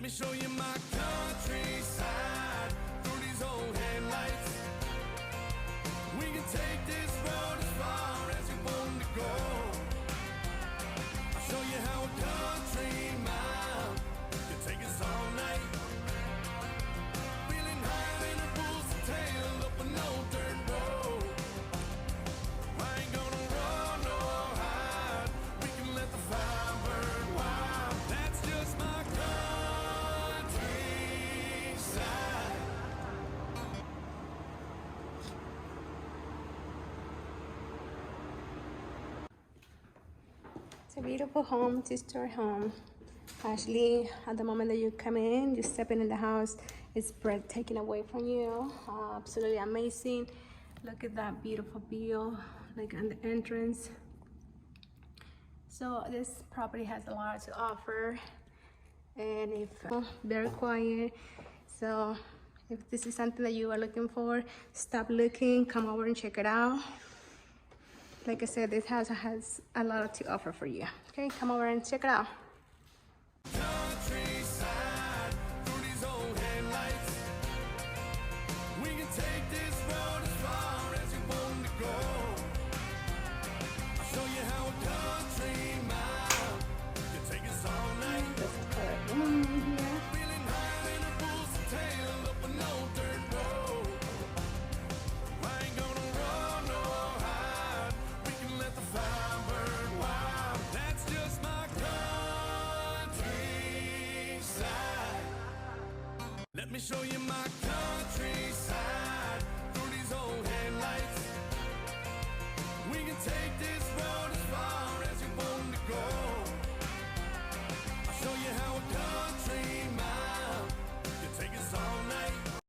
me show you my countryside through these old headlights. We can take this road as far as you want to go. I'll show you how a country mile can take us all night. Feeling higher than a bull's tail up an old dirt road. I ain't gonna run or hide. We can let the fire burn wild. That's just my countryside. It's a beautiful home, two-story home. Actually, at the moment that you come in, you step in the house, it's breathtaking away from you. Absolutely amazing. Look at that beautiful view, like on the entrance. So this property has a lot to offer, and if very quiet. So if this is something that you are looking for, stop looking, come over and check it out. Like I said, this house has a lot to offer for you. Okay, come over and check it out. Countryside through these old headlights. We can take this road as far as you want to go. I'll show you how a country mile can take us all night. Feeling higher than a bull's tail up an old dirt road. I ain't gonna run or hide. We can let the fire burn wild. That's just my countryside. Let me show you my countryside through these old headlights. We can take this road as far as you want to go. I'll show you how a country mile can take us all night.